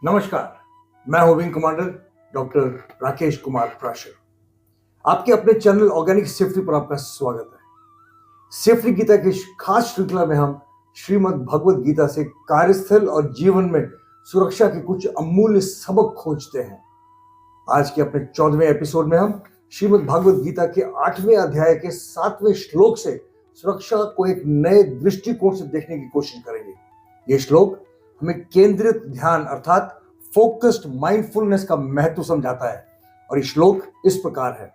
नमस्कार, मैं हूं wing commander doctor Rakesh Kumar Prashar. आपके अपने चैनल ऑर्गेनिक सेफ्टी पर आपका स्वागत है। सेफ्टी गीता की खास श्रृंखला में हम श्रीमद् भगवद गीता से कार्यस्थल और जीवन में सुरक्षा के कुछ अमूल्य सबक खोजते हैं। आज के अपने 14वें एपिसोड में हम श्रीमद् भगवद गीता के 8वें अध्याय के 7वें श्लोक से सुरक्षा को एक नए दृष्टिकोण से देखने की कोशिश करेंगे। ये श्लोक हमें केंद्रित ध्यान अर्थात फोकस्ड माइंडफुलनेस का महत्व समझाता है और ये श्लोक इस प्रकार है।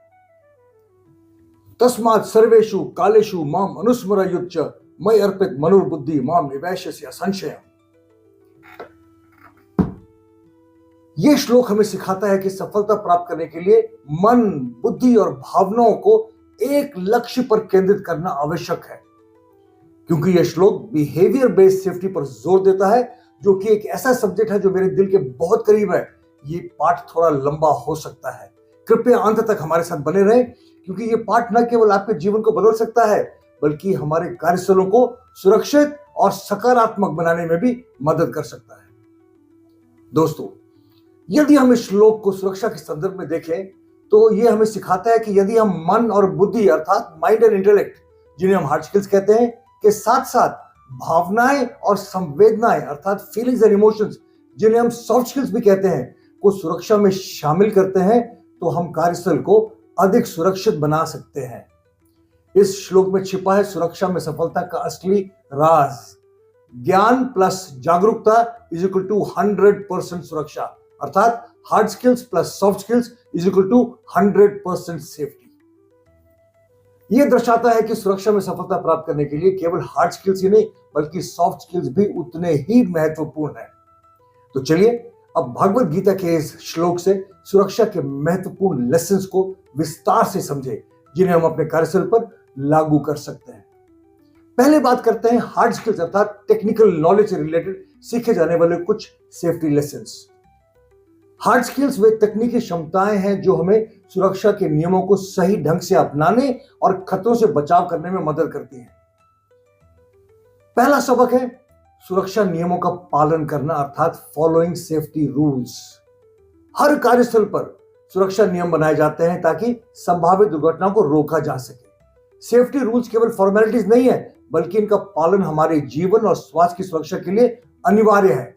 तस्मात् सर्वेषु कालेषु माम अनुस्मरयुच्च मयि अर्पित मनुर्बुद्धि माम निवेशयसि संशयम्। ये श्लोक हमें सिखाता है कि सफलता प्राप्त करने के लिए मन, बुद्धि और भावनाओं को एक लक्ष्य पर केंद्रित करना आवश्यक है, क्योंकि यह श्लोक बिहेवियर बेस्ड सेफ्टी पर जोर देता है, जो कि एक ऐसा सब्जेक्ट है जो मेरे दिल के बहुत करीब है। ये पाठ थोड़ा लंबा हो सकता है, कृपया अंत तक हमारे साथ बने रहें, क्योंकि ये पाठ न केवल आपके जीवन को बदल सकता है बल्कि हमारे कार्यस्थलों को सुरक्षित और सकारात्मक बनाने में भी मदद कर सकता है। दोस्तों, यदि हम इस श्लोक को सुरक्षा के संदर्भ में देखें तो ये हमें सिखाता है कि यदि हम मन और बुद्धि अर्थात माइंड एंड इंटेलेक्ट, जिन्हें हम हार्ड स्किल्स कहते हैं, के साथ साथ भावनाएं और संवेदनाएं अर्थात फीलिंग्स एंड इमोशंस, जिन्हें हम सॉफ्ट स्किल्स भी कहते हैं, को सुरक्षा में शामिल करते हैं तो हम कार्यस्थल को अधिक सुरक्षित बना सकते हैं। इस श्लोक में छिपा है सुरक्षा में सफलता का असली राज। ज्ञान प्लस जागरूकता इज इक्वल टू 100% सुरक्षा, अर्थात hard skills plus soft skills is equal to 100% safety. यह दर्शाता है कि सुरक्षा में सफलता प्राप्त करने के लिए केवल हार्ड स्किल्स ही नहीं बल्कि सॉफ्ट स्किल्स भी उतने ही महत्वपूर्ण हैं। तो चलिए अब भगवद गीता के इस श्लोक से सुरक्षा के महत्वपूर्ण लेसन्स को विस्तार से समझें, जिन्हें हम अपने कार्यस्थल पर लागू कर सकते हैं। पहले बात करते हैं हार्ड स्किल्स अर्थात टेक्निकल नॉलेज से रिलेटेड सीखे जाने वाले कुछ सेफ्टी लेसन्स। हार्ड स्किल्स वे तकनीकी क्षमताएं हैं जो हमें सुरक्षा के नियमों को सही ढंग से अपनाने और खतरों से बचाव करने में मदद करती हैं। पहला सबक है सुरक्षा नियमों का पालन करना अर्थात फॉलोइंग सेफ्टी रूल्स। हर कार्यस्थल पर सुरक्षा नियम बनाए जाते हैं ताकि संभावित दुर्घटनाओं को रोका जा सके। सेफ्टी रूल्स केवल फॉर्मेलिटीज नहीं है बल्कि इनका पालन हमारे जीवन और स्वास्थ्य की सुरक्षा के लिए अनिवार्य है।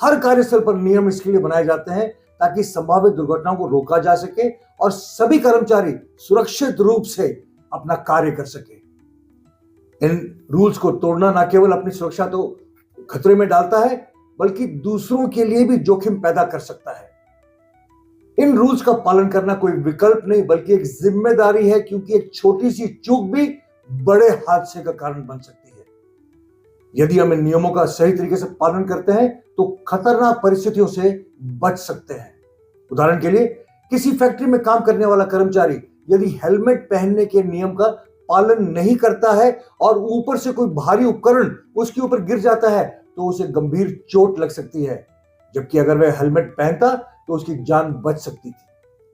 हर कार्यस्थल पर नियम इसके लिए बनाए जाते हैं ताकि संभावित दुर्घटनाओं को रोका जा सके और सभी कर्मचारी सुरक्षित रूप से अपना कार्य कर सके। इन रूल्स को तोड़ना न केवल अपनी सुरक्षा तो खतरे में डालता है बल्कि दूसरों के लिए भी जोखिम पैदा कर सकता है। इन रूल्स का पालन करना कोई विकल्प नहीं बल्कि एक जिम्मेदारी है, क्योंकि एक छोटी सी चूक भी बड़े हादसे का कारण बन सकती है। यदि हम इन नियमों का सही तरीके से पालन करते हैं तो खतरनाक परिस्थितियों से बच सकते हैं। उदाहरण के लिए, किसी फैक्ट्री में काम करने वाला कर्मचारी यदि हेलमेट पहनने के नियम का पालन नहीं करता है और ऊपर से कोई भारी उपकरण उसके ऊपर गिर जाता है तो उसे गंभीर चोट लग सकती है, जबकि अगर वह हेलमेट पहनता तो उसकी जान बच सकती थी।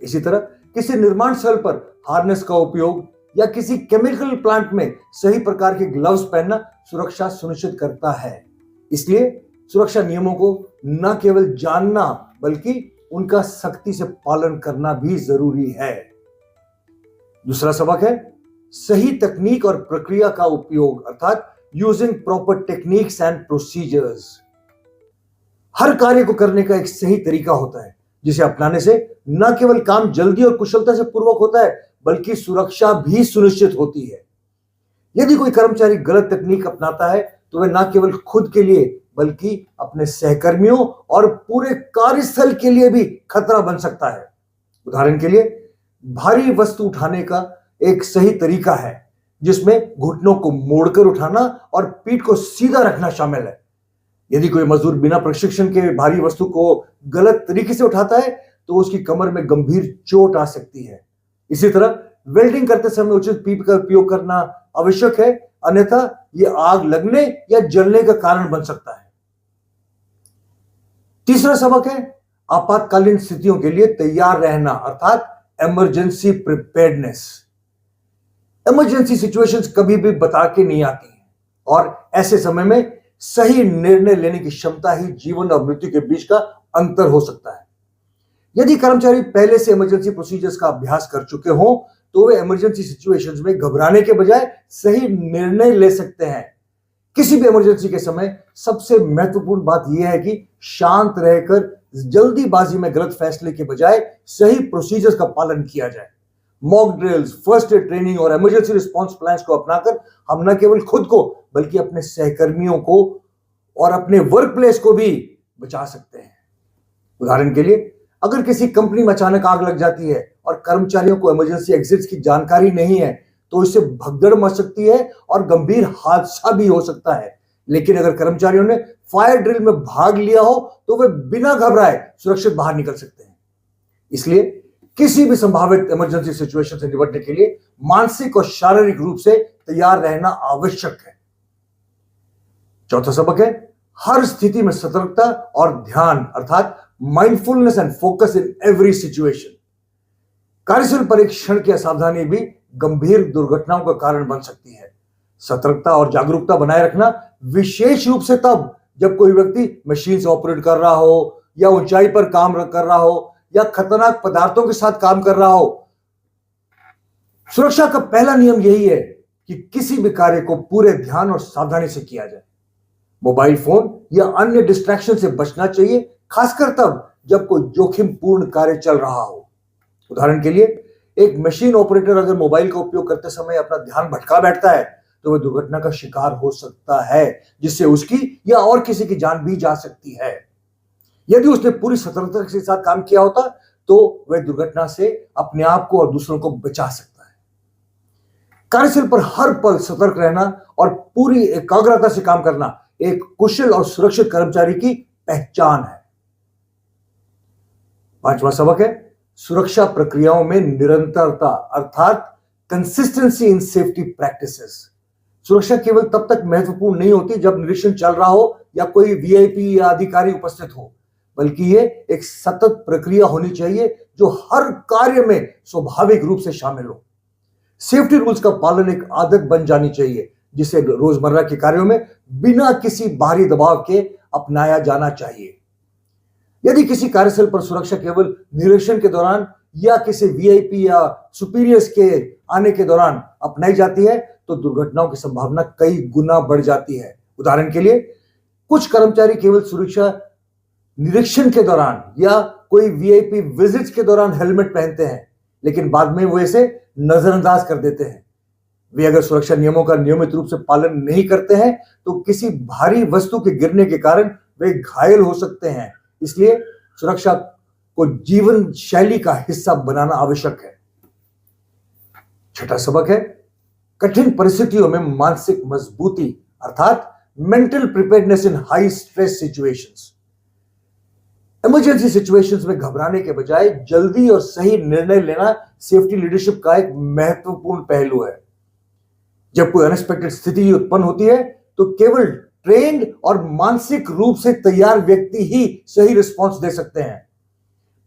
इसी तरह किसी निर्माण स्थल पर हार्नेस का उपयोग या किसी केमिकल प्लांट में सही प्रकार के ग्लव्स पहनना सुरक्षा सुनिश्चित करता है। इसलिए सुरक्षा नियमों को न केवल जानना बल्कि उनका सख्ती से पालन करना भी जरूरी है। दूसरा सबक है सही तकनीक और प्रक्रिया का उपयोग अर्थात using proper techniques and procedures. हर कार्य को करने का एक सही तरीका होता है जिसे अपनाने से न केवल काम जल्दी और कुशलता से पूर्वक होता है बल्कि सुरक्षा भी सुनिश्चित होती है। यदि कोई कर्मचारी गलत तकनीक अपनाता है तो वह न केवल खुद के लिए बल्कि अपने सहकर्मियों और पूरे कार्यस्थल के लिए भी खतरा बन सकता है। उदाहरण के लिए, भारी वस्तु उठाने का एक सही तरीका है जिसमें घुटनों को मोड़कर उठाना और पीठ को सीधा रखना शामिल है। यदि कोई मजदूर बिना प्रशिक्षण के भारी वस्तु को गलत तरीके से उठाता है तो उसकी कमर में गंभीर चोट आ सकती है। इसी तरह वेल्डिंग करते समय उचित पीप का उपयोग करना आवश्यक है, अन्यथा यह आग लगने या जलने का कारण बन सकता है। तीसरा सबक है आपातकालीन स्थितियों के लिए तैयार रहना अर्थात इमरजेंसी प्रिपेयर्डनेस। इमरजेंसी सिचुएशंस कभी भी बता के नहीं आती हैं और ऐसे समय में सही निर्णय लेने की क्षमता ही जीवन और मृत्यु के बीच का अंतर हो सकता है। यदि कर्मचारी पहले से इमरजेंसी प्रोसीजर्स का अभ्यास कर चुके हों तो वे इमरजेंसी सिचुएशंस में घबराने के बजाय सही निर्णय ले सकते हैं। किसी भी इमरजेंसी के समय सबसे महत्वपूर्ण बात यह है कि शांत रहकर जल्दीबाजी में गलत फैसले के बजाय सही प्रोसीजर्स का पालन किया जाए। Mock drills, first aid training और इमरजेंसी रिस्पांस प्लान्स को अपनाकर हम न केवल खुद को बल्कि अपने सहकर्मियों को और अपने वर्क प्लेस को भी बचा सकते हैं। उदाहरण के लिए, अगर किसी कंपनी में अचानक आग लग जाती है और कर्मचारियों को इमरजेंसी एग्जिट्स की जानकारी नहीं है तो इससे भगदड़ मच सकती है और गंभीर हादसा भी हो सकता है। लेकिन अगर कर्मचारियों ने फायर ड्रिल में भाग लिया हो तो वे बिना घबराए सुरक्षित बाहर निकल सकते हैं। इसलिए किसी भी संभावित इमरजेंसी सिचुएशन से निपटने के लिए मानसिक और शारीरिक रूप से तैयार रहना आवश्यक है। चौथा सबक है, हर स्थिति में सतर्कता और ध्यान अर्थात mindfulness and focus in every situation. कार्यस्थल पर एक क्षण की असावधानी भी गंभीर दुर्घटनाओं का कारण बन सकती है। सतर्कता और जागरूकता बनाए रखना विशेष रूप से तब जब कोई व्यक्ति मशीन से ऑपरेट कर रहा हो या ऊंचाई पर काम कर रहा हो या खतरनाक पदार्थों के साथ काम कर रहा हो। सुरक्षा का पहला नियम यही है कि किसी भी कार्य को पूरे ध्यान और सावधानी से किया जाए। मोबाइल फोन या अन्य डिस्ट्रैक्शन से बचना चाहिए, खासकर तब जब कोई जोखिमपूर्ण कार्य चल रहा हो। उदाहरण के लिए, एक मशीन ऑपरेटर अगर मोबाइल का उपयोग करते समय अपना ध्यान भटका बैठता है तो वह दुर्घटना का शिकार हो सकता है, जिससे उसकी या और किसी की जान भी जा सकती है। यदि उसने पूरी सतर्कता के साथ काम किया होता तो वह दुर्घटना से अपने आप को और दूसरों को बचा सकता है। कार्यस्थल पर हर पल सतर्क रहना और पूरी एकाग्रता से काम करना एक कुशल और सुरक्षित कर्मचारी की पहचान है। पांचवा सबक है, सुरक्षा प्रक्रियाओं में निरंतरता अर्थात कंसिस्टेंसी इन सेफ्टी प्रैक्टिसेस। सुरक्षा केवल तब तक महत्वपूर्ण नहीं होती जब निरीक्षण चल रहा हो या कोई वीआईपी या अधिकारी उपस्थित हो, बल्कि ये एक सतत प्रक्रिया होनी चाहिए जो हर कार्य में स्वाभाविक रूप से शामिल हो। सेफ्टी रूल्स का पालन एक आदत बन जानी चाहिए जिसे रोजमर्रा के कार्यों में बिना किसी बाहरी दबाव के अपनाया जाना चाहिए। यदि किसी कार्यस्थल पर सुरक्षा केवल निरीक्षण के दौरान या किसी वीआईपी या सुपीरियर्स के आने के दौरान अपनाई जाती है तो दुर्घटनाओं की संभावना कई गुना बढ़ जाती है। उदाहरण के लिए, कुछ कर्मचारी केवल सुरक्षा निरीक्षण के दौरान या कोई वीआईपी विजिट्स के दौरान हेलमेट पहनते हैं, लेकिन बाद में वो इसे नजरअंदाज कर देते हैं। वे अगर सुरक्षा नियमों का नियमित रूप से पालन नहीं करते हैं तो किसी भारी वस्तु के गिरने के कारण वे घायल हो सकते हैं। इसलिए सुरक्षा को जीवन शैली का हिस्सा बनाना आवश्यक है। छठा सबक है, कठिन परिस्थितियों में मानसिक मजबूती अर्थात मेंटल प्रिपेयर्डनेस इन high stress situations. Emergency situations में घबराने के बजाय जल्दी और सही निर्णय लेना सेफ्टी लीडरशिप का एक महत्वपूर्ण पहलू है। जब कोई अनएक्सपेक्टेड स्थिति उत्पन्न होती है तो केवल ट्रेन्ड और मानसिक रूप से तैयार व्यक्ति ही सही रिस्पॉन्स दे सकते हैं।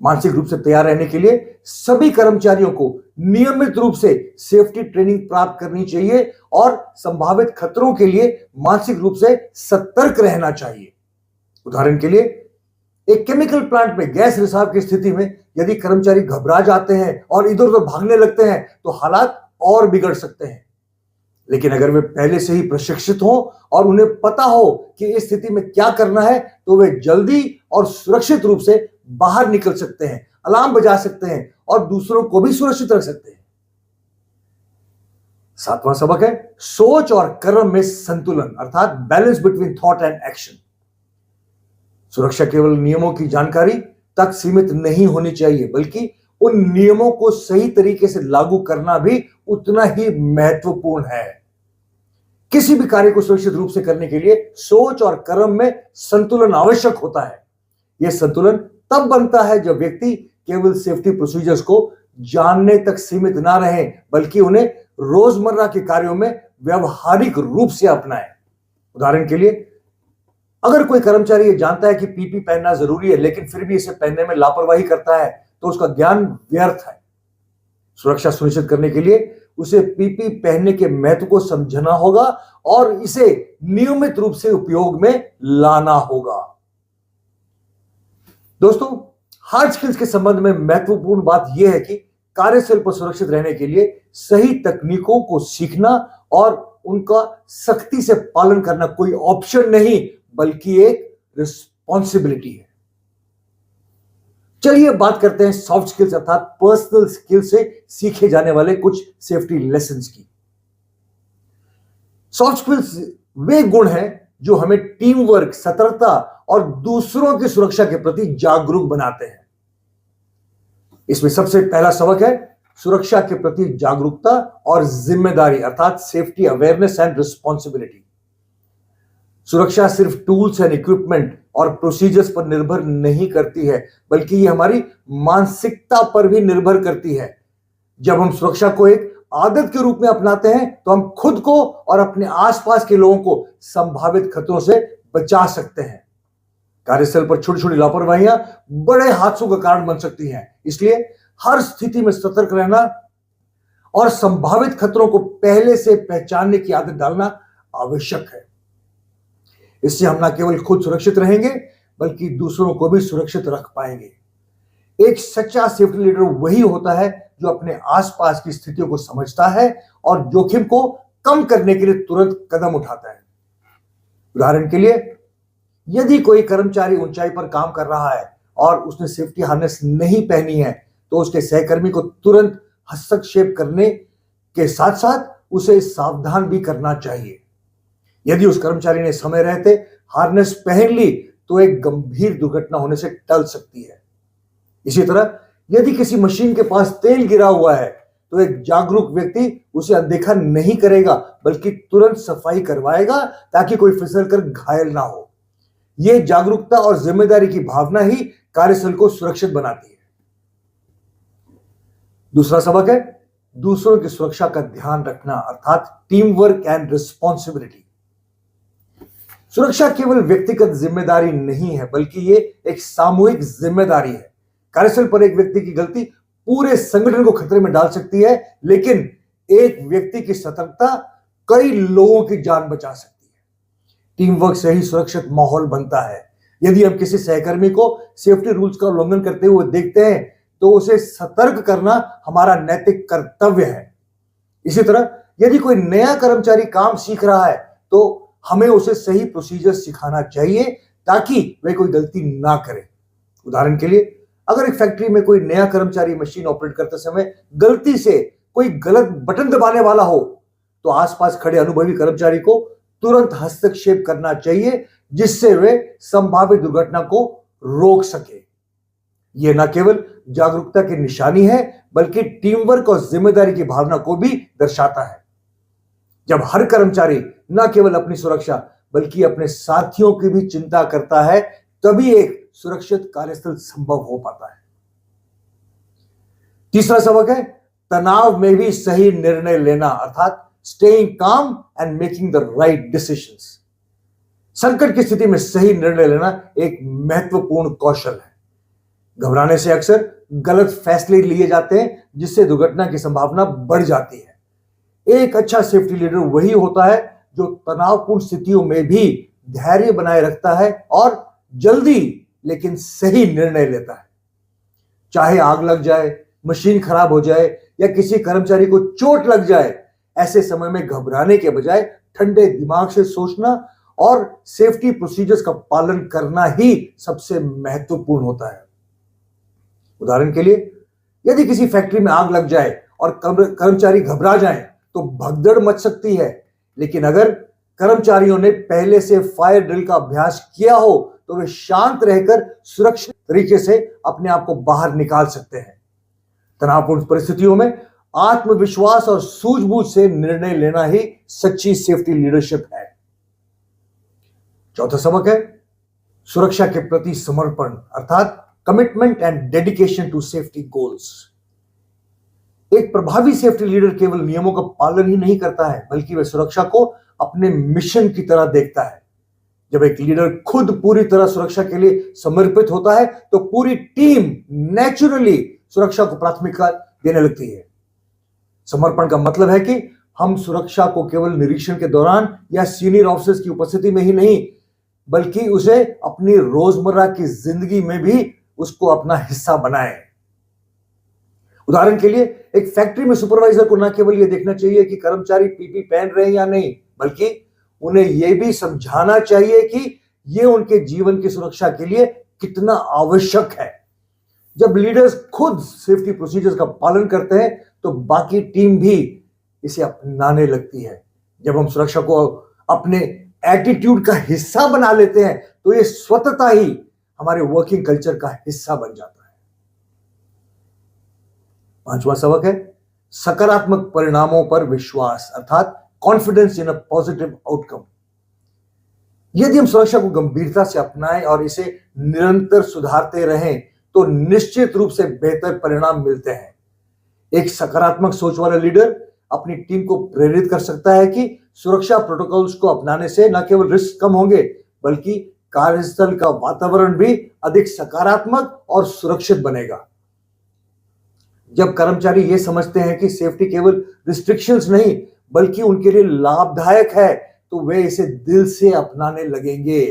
मानसिक रूप से तैयार रहने के लिए सभी कर्मचारियों को नियमित रूप से सेफ्टी ट्रेनिंग प्राप्त करनी चाहिए और संभावित खतरों के लिए मानसिक रूप से सतर्क रहना चाहिए। उदाहरण के लिए, एक केमिकल प्लांट में गैस रिसाव की स्थिति में यदि कर्मचारी घबरा जाते हैं और इधर उधर भागने लगते हैं तो हालात और बिगड़ सकते हैं। लेकिन अगर वे पहले से ही प्रशिक्षित हों और उन्हें पता हो कि इस स्थिति में क्या करना है तो वे जल्दी और सुरक्षित रूप से बाहर निकल सकते हैं, अलार्म बजा सकते हैं और दूसरों को भी सुरक्षित रख सकते हैं। सातवां सबक है, सोच और कर्म में संतुलन अर्थात balance between thought and action. सुरक्षा केवल नियमों की जानकारी तक सीमित नहीं होनी चाहिए, बल्कि उन नियमों को सही तरीके से लागू करना भी उतना ही महत्वपूर्ण है। किसी भी कार्य को सुरक्षित रूप से करने के लिए सोच और कर्म में संतुलन आवश्यक होता है। यह संतुलन तब बनता है जब व्यक्ति केवल सेफ्टी प्रोसीजर्स को जानने तक सीमित ना रहे, बल्कि उन्हें रोजमर्रा के कार्यों में व्यवहारिक रूप से अपनाए। उदाहरण के लिए, अगर कोई कर्मचारी ये जानता है कि पीपी पहनना जरूरी है लेकिन फिर भी इसे पहनने में लापरवाही करता है तो उसका ज्ञान व्यर्थ है। सुरक्षा सुनिश्चित करने के लिए उसे पीपी पहनने के महत्व को समझना होगा और इसे नियमित रूप से उपयोग में लाना होगा। दोस्तों, हार्ड स्किल्स के संबंध में महत्वपूर्ण बात यह है कि कार्यस्थल पर सुरक्षित रहने के लिए सही तकनीकों को सीखना और उनका सख्ती से पालन करना कोई ऑप्शन नहीं बल्कि एक रिस्पॉन्सिबिलिटी है। चलिए बात करते हैं सॉफ्ट स्किल्स अर्थात पर्सनल स्किल से सीखे जाने वाले कुछ सेफ्टी लेसन्स की। सॉफ्ट स्किल्स वे गुण हैं जो हमें टीम वर्क, सतर्कता और दूसरों की सुरक्षा के प्रति जागरूक बनाते हैं। इसमें सबसे पहला सबक है सुरक्षा के प्रति जागरूकता और जिम्मेदारी अर्थात सेफ्टी अवेयरनेस एंड रिस्पॉन्सिबिलिटी। सुरक्षा सिर्फ टूल्स एंड इक्विपमेंट और प्रोसीजर्स पर निर्भर नहीं करती है बल्कि ये हमारी मानसिकता पर भी निर्भर करती है। जब हम सुरक्षा को एक आदत के रूप में अपनाते हैं तो हम खुद को और अपने आसपास के लोगों को संभावित खतरों से बचा सकते हैं। कार्यस्थल पर छोटी छोटी लापरवाहियां बड़े हादसों का कारण बन सकती हैं, इसलिए हर स्थिति में सतर्क रहना और संभावित खतरों को पहले से पहचानने की आदत डालना आवश्यक है। इससे हम न केवल खुद सुरक्षित रहेंगे बल्कि दूसरों को भी सुरक्षित रख पाएंगे। एक सच्चा सेफ्टी लीडर वही होता है जो अपने आसपास की स्थितियों को समझता है और जोखिम को कम करने के लिए तुरंत कदम उठाता है। उदाहरण के लिए, यदि कोई कर्मचारी ऊंचाई पर काम कर रहा है और उसने सेफ्टी हार्नेस नहीं पहनी है तो उसके सहकर्मी को तुरंत हस्तक्षेप करने के साथ साथ उसे सावधान भी करना चाहिए। यदि उस कर्मचारी ने समय रहते हार्नेस पहन ली तो एक गंभीर दुर्घटना होने से टल सकती है। इसी तरह यदि किसी मशीन के पास तेल गिरा हुआ है तो एक जागरूक व्यक्ति उसे अनदेखा नहीं करेगा बल्कि तुरंत सफाई करवाएगा ताकि कोई फिसल कर घायल ना हो। यह जागरूकता और जिम्मेदारी की भावना ही कार्यस्थल को सुरक्षित बनाती है। दूसरा सबक है दूसरों की सुरक्षा का ध्यान रखना अर्थात टीम वर्क एंड रिस्पॉन्सिबिलिटी। सुरक्षा केवल व्यक्तिगत जिम्मेदारी नहीं है बल्कि ये एक सामूहिक जिम्मेदारी है। कार्यस्थल पर एक व्यक्ति की गलती पूरे संगठन को खतरे में डाल सकती है, लेकिन एक व्यक्ति की सतर्कता कई लोगों की जान बचा सकती है। टीम वर्क से ही सुरक्षित माहौल बनता है। यदि हम किसी सहकर्मी को सेफ्टी रूल्स का उल्लंघन करते हुए देखते हैं तो उसे सतर्क करना हमारा नैतिक कर्तव्य है। इसी तरह यदि कोई नया कर्मचारी काम सीख रहा है तो हमें उसे सही प्रोसीजर सिखाना चाहिए ताकि वह कोई गलती ना करे। उदाहरण के लिए, अगर एक फैक्ट्री में कोई नया कर्मचारी मशीन ऑपरेट करते समय गलती से कोई गलत बटन दबाने वाला हो तो आसपास खड़े अनुभवी कर्मचारी को तुरंत हस्तक्षेप करना चाहिए जिससे वे संभावित दुर्घटना को रोक सके। यह न केवल जागरूकता की निशानी है बल्कि टीम वर्क और जिम्मेदारी की भावना को भी दर्शाता है। जब हर कर्मचारी न केवल अपनी सुरक्षा बल्कि अपने साथियों की भी चिंता करता है तभी एक सुरक्षित कार्यस्थल संभव हो पाता है। तीसरा सबक है तनाव में भी सही निर्णय लेना अर्थात स्टेइंग काम and making the right decisions. संकट की स्थिति में सही निर्णय लेना एक महत्वपूर्ण कौशल है। घबराने से अक्सर गलत फैसले लिए जाते हैं जिससे दुर्घटना की संभावना बढ़ जाती है। एक अच्छा सेफ्टी लीडर वही होता है जो तनावपूर्ण स्थितियों में भी धैर्य बनाए रखता है और जल्दी लेकिन सही निर्णय लेता है। चाहे आग लग जाए, मशीन खराब हो जाए या किसी कर्मचारी को चोट लग जाए, ऐसे समय में घबराने के बजाय ठंडे दिमाग से सोचना और सेफ्टी प्रोसीजर्स का पालन करना ही सबसे महत्वपूर्ण होता है। उदाहरण के लिए, यदि किसी फैक्ट्री में आग लग जाए और कर्मचारी घबरा जाएं तो भगदड़ मच सकती है, लेकिन अगर कर्मचारियों ने पहले से फायर ड्रिल का अभ्यास किया हो तो वे शांत रहकर सुरक्षित तरीके से अपने आप को बाहर निकाल सकते हैं। तनावपूर्ण परिस्थितियों में आत्मविश्वास और सूझबूझ से निर्णय लेना ही सच्ची सेफ्टी लीडरशिप है। चौथा सबक है सुरक्षा के प्रति समर्पण अर्थात commitment and dedication to safety goals. एक प्रभावी सेफ्टी लीडर केवल नियमों का पालन ही नहीं करता है बल्कि वह सुरक्षा को अपने मिशन की तरह देखता है। जब एक लीडर खुद पूरी तरह सुरक्षा के लिए समर्पित होता है तो पूरी टीम नेचुरली सुरक्षा को प्राथमिकता देने लगती है। समर्पण का मतलब है कि हम सुरक्षा को केवल निरीक्षण के दौरान या सीनियर ऑफिसर्स की उपस्थिति में ही नहीं बल्कि उसे अपनी रोजमर्रा की जिंदगी में भी उसको अपना हिस्सा बनाएं। उदाहरण के लिए एक फैक्ट्री में सुपरवाइजर को न केवल यह देखना चाहिए कि कर्मचारी पीपी पहन रहे हैं या नहीं, बल्कि उन्हें यह भी समझाना चाहिए कि यह उनके जीवन की सुरक्षा के लिए कितना आवश्यक है। जब लीडर्स खुद सेफ्टी प्रोसीजर्स का पालन करते हैं तो बाकी टीम भी इसे अपनाने लगती है। जब हम सुरक्षा को अपने एटीट्यूड का हिस्सा बना लेते हैं तो यह स्वतः ही हमारे वर्किंग कल्चर का हिस्सा बन जाता है। पांचवा सबक है सकारात्मक परिणामों पर विश्वास, अर्थात confidence in a positive outcome. यदि हम सुरक्षा को गंभीरता से अपनाएं और इसे निरंतर सुधारते रहें तो निश्चित रूप से बेहतर परिणाम मिलते हैं। एक सकारात्मक सोच वाला लीडर अपनी टीम को प्रेरित कर सकता है कि सुरक्षा प्रोटोकॉल्स को अपनाने से न केवल रिस्क कम होंगे बल्कि कार्यस्थल का वातावरण भी अधिक सकारात्मक और सुरक्षित बनेगा। जब कर्मचारी ये समझते हैं कि सेफ्टी केवल रिस्ट्रिक्शंस नहीं बल्कि उनके लिए लाभदायक है तो वे इसे दिल से अपनाने लगेंगे।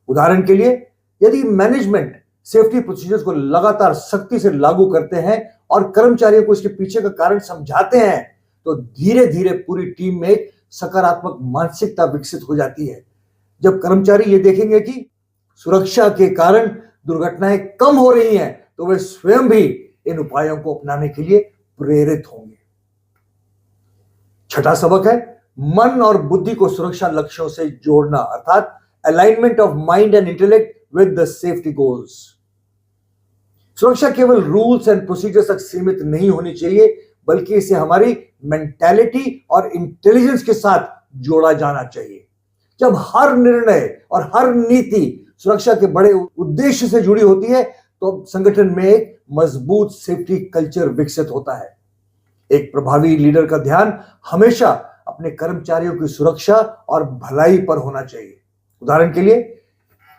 उदाहरण के लिए यदि मैनेजमेंट सेफ्टी प्रोसीजर्स को लगातार सख्ती से लागू करते हैं और कर्मचारियों को इसके पीछे का कारण समझाते हैं तो धीरे धीरे पूरी टीम में एक सकारात्मक मानसिकता विकसित हो जाती है। जब कर्मचारी ये देखेंगे कि सुरक्षा के कारण दुर्घटनाएं कम हो रही हैं तो वे स्वयं भी इन उपायों को अपनाने के लिए प्रेरित होंगे। छठा सबक है मन और बुद्धि को सुरक्षा लक्ष्यों से जोड़ना, अर्थात alignment of mind and intellect with the safety goals. सुरक्षा केवल रूल्स एंड प्रोसीजर्स तक सीमित नहीं होनी चाहिए बल्कि इसे हमारी मेंटालिटी और इंटेलिजेंस के साथ जोड़ा जाना चाहिए। जब हर निर्णय और हर नीति सुरक्षा के बड़े उद्देश्य से जुड़ी होती है तो संगठन में एक मजबूत सेफ्टी कल्चर विकसित होता है। एक प्रभावी लीडर का ध्यान हमेशा अपने कर्मचारियों की सुरक्षा और भलाई पर होना चाहिए। उदाहरण के लिए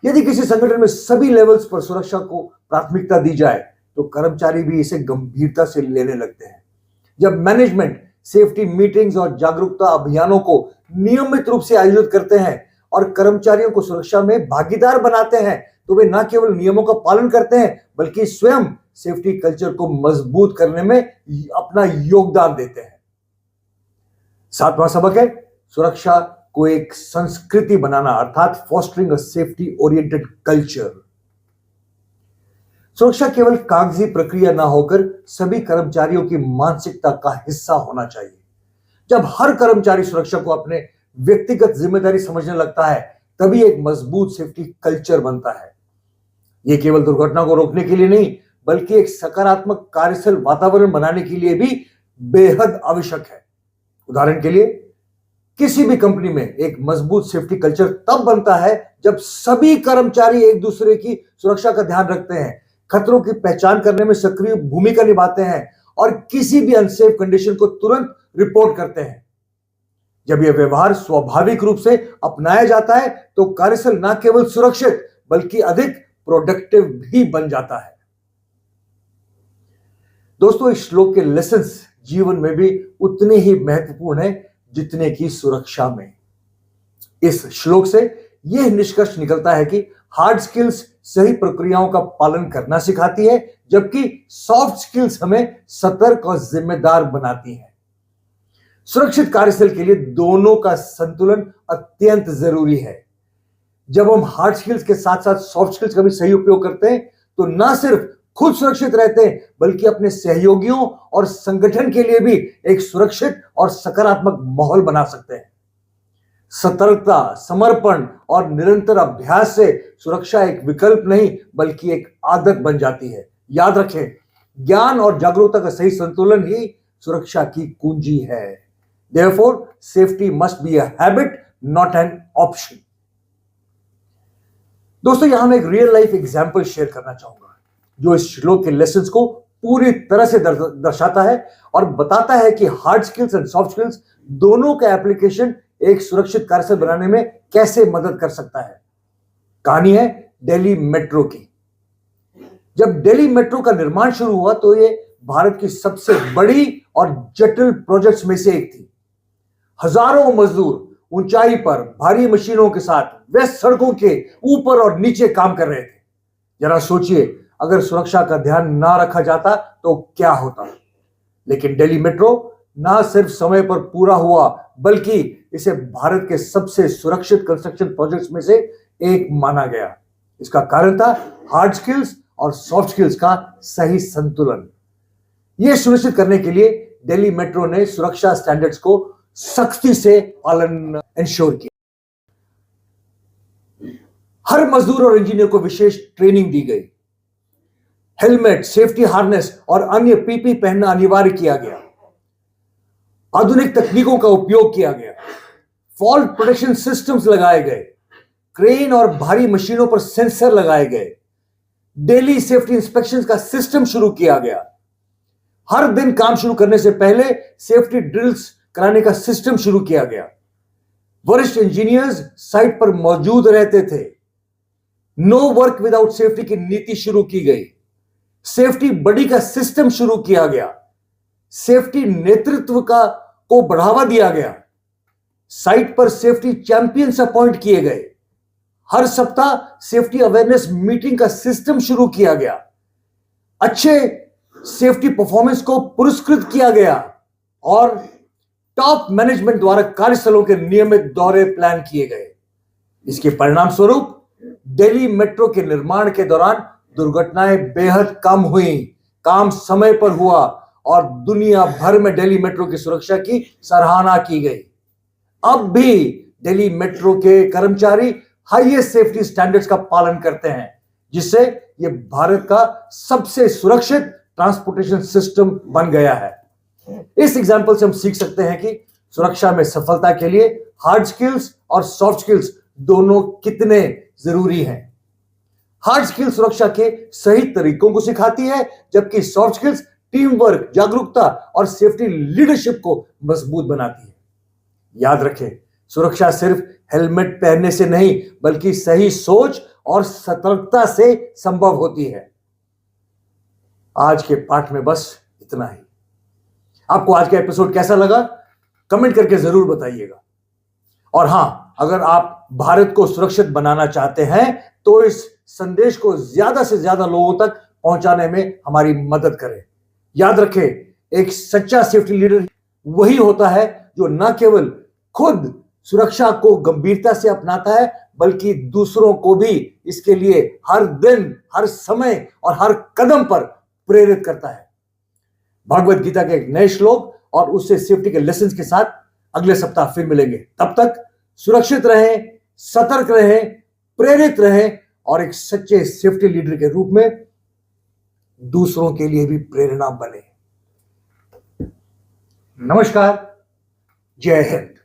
यदि किसी संगठन में सभी लेवल्स पर सुरक्षा को प्राथमिकता दी जाए तो कर्मचारी भी इसे गंभीरता से लेने लगते हैं। जब मैनेजमेंट सेफ्टी मीटिंग्स और जागरूकता अभियानों को नियमित रूप से आयोजित करते हैं और कर्मचारियों को सुरक्षा में भागीदार बनाते हैं तो वे न केवल नियमों का पालन करते हैं बल्कि स्वयं सेफ्टी कल्चर को मजबूत करने में अपना योगदान देते हैं। सातवां सबक है सुरक्षा को एक संस्कृति बनाना, अर्थात फॉस्टरिंग अ सेफ्टी ओरिएंटेड कल्चर। सुरक्षा केवल कागजी प्रक्रिया ना होकर सभी कर्मचारियों की मानसिकता का हिस्सा होना चाहिए। जब हर कर्मचारी सुरक्षा को अपने व्यक्तिगत जिम्मेदारी समझने लगता है तभी एक मजबूत सेफ्टी कल्चर बनता है। यह केवल दुर्घटना को रोकने के लिए नहीं बल्कि एक सकारात्मक कार्यस्थल वातावरण बनाने के लिए भी बेहद आवश्यक है। उदाहरण के लिए किसी भी कंपनी में एक मजबूत सेफ्टी कल्चर तब बनता है जब सभी कर्मचारी एक दूसरे की सुरक्षा का ध्यान रखते हैं, खतरों की पहचान करने में सक्रिय भूमिका निभाते हैं और किसी भी अनसेफ कंडीशन को तुरंत रिपोर्ट करते हैं। जब यह व्यवहार स्वाभाविक रूप से अपनाया जाता है तो कार्यस्थल न केवल सुरक्षित बल्कि अधिक प्रोडक्टिव भी बन जाता है। दोस्तों, इस श्लोक के लेसन्स जीवन में भी उतने ही महत्वपूर्ण हैं जितने की सुरक्षा में। इस श्लोक से यह निष्कर्ष निकलता है कि हार्ड स्किल्स सही प्रक्रियाओं का पालन करना सिखाती है जबकि सॉफ्ट स्किल्स हमें सतर्क और जिम्मेदार बनाती हैं। सुरक्षित कार्यस्थल के लिए दोनों का संतुलन अत्यंत जरूरी है। जब हम हार्ड स्किल्स के साथ साथ सॉफ्ट स्किल्स का भी सही उपयोग करते हैं तो न सिर्फ खुद सुरक्षित रहते हैं बल्कि अपने सहयोगियों और संगठन के लिए भी एक सुरक्षित और सकारात्मक माहौल बना सकते हैं। सतर्कता, समर्पण और निरंतर अभ्यास से सुरक्षा एक विकल्प नहीं बल्कि एक आदत बन जाती है। याद रखें, ज्ञान और जागरूकता का सही संतुलन ही सुरक्षा की कुंजी है। Therefore, safety must be a habit, not an option. दोस्तों, यहां मैं एक रियल लाइफ एग्जाम्पल शेयर करना चाहूंगा जो इस श्लोक के लेसन्स को पूरी तरह से दर्शाता है और बताता है कि hard skills and soft skills दोनों का एप्लीकेशन एक सुरक्षित कार्यस्थल बनाने में कैसे मदद कर सकता है। कहानी है दिल्ली मेट्रो की। जब दिल्ली मेट्रो का निर्माण शुरू हुआ तो यह भारत की सबसे बड़ी और जटिल प्रोजेक्ट्स में से एक थी। हजारों मजदूर ऊंचाई पर भारी मशीनों के साथ व्यस्त सड़कों के ऊपर और नीचे काम कर रहे थे। जरा सोचिए, अगर सुरक्षा का ध्यान ना रखा जाता तो क्या होता। लेकिन दिल्ली मेट्रो ना सिर्फ समय पर पूरा हुआ, बल्कि इसे भारत के सबसे सुरक्षित कंस्ट्रक्शन प्रोजेक्ट्स में से एक माना गया। इसका कारण था हार्ड स्किल्स और सॉफ्ट स्किल्स का सही संतुलन। यह सुनिश्चित करने के लिए दिल्ली मेट्रो ने सुरक्षा स्टैंडर्ड्स को सख्ती से पालन इंश्योर किया। हर मजदूर और इंजीनियर को विशेष ट्रेनिंग दी गई। हेलमेट, सेफ्टी हार्नेस और अन्य पीपी पहनना अनिवार्य किया गया। आधुनिक तकनीकों का उपयोग किया गया। फॉल्ट प्रोटेक्शन सिस्टम्स लगाए गए। क्रेन और भारी मशीनों पर सेंसर लगाए गए। डेली सेफ्टी इंस्पेक्शंस का सिस्टम शुरू किया गया। हर दिन काम शुरू करने से पहले सेफ्टी ड्रिल्स कराने का सिस्टम शुरू किया गया। वरिष्ठ इंजीनियर्स साइट पर मौजूद रहते थे। नो वर्क विदाउट सेफ्टी की नीति शुरू की गई। सेफ्टी बडी का सिस्टम शुरू किया गया। सेफ्टी नेतृत्व को बढ़ावा दिया गया। साइट पर सेफ्टी चैंपियंस अपॉइंट किए गए। हर सप्ताह सेफ्टी अवेयरनेस मीटिंग का सिस्टम शुरू किया गया। अच्छे सेफ्टी परफॉर्मेंस को पुरस्कृत किया गया और टॉप मैनेजमेंट द्वारा कार्यस्थलों के नियमित दौरे प्लान किए गए। इसके परिणाम स्वरूप दिल्ली मेट्रो के निर्माण के दौरान दुर्घटनाएं बेहद कम हुई, काम समय पर हुआ और दुनिया भर में दिल्ली मेट्रो की सुरक्षा की सराहना की गई। अब भी दिल्ली मेट्रो के कर्मचारी हाईएस्ट सेफ्टी स्टैंडर्ड्स का पालन करते हैं, जिससे यह भारत का सबसे सुरक्षित ट्रांसपोर्टेशन सिस्टम बन गया है। इस एग्जांपल से हम सीख सकते हैं कि सुरक्षा में सफलता के लिए हार्ड स्किल्स और सॉफ्ट स्किल्स दोनों कितने जरूरी हैं। हार्ड स्किल सुरक्षा के सही तरीकों को सिखाती है, जबकि सॉफ्ट स्किल्स टीम वर्क, जागरूकता और सेफ्टी लीडरशिप को मजबूत बनाती है। याद रखें, सुरक्षा सिर्फ हेलमेट पहनने से नहीं, बल्कि सही सोच और सतर्कता से संभव होती है। आज के पाठ में बस इतना ही। आपको आज का एपिसोड कैसा लगा, कमेंट करके जरूर बताइएगा। और हां, अगर आप भारत को सुरक्षित बनाना चाहते हैं तो इस संदेश को ज्यादा से ज्यादा लोगों तक पहुंचाने में हमारी मदद करें। याद रखें, एक सच्चा सेफ्टी लीडर वही होता है जो न केवल खुद सुरक्षा को गंभीरता से अपनाता है, बल्कि दूसरों को भी इसके लिए हर दिन, हर समय और हर कदम पर प्रेरित करता है। भगवत गीता के एक नए श्लोक और उससे सेफ्टी के लेसन्स के साथ अगले सप्ताह फिर मिलेंगे। तब तक सुरक्षित रहें, सतर्क रहें, प्रेरित रहें और एक सच्चे सेफ्टी लीडर के रूप में दूसरों के लिए भी प्रेरणा बने। नमस्कार, जय हिंद।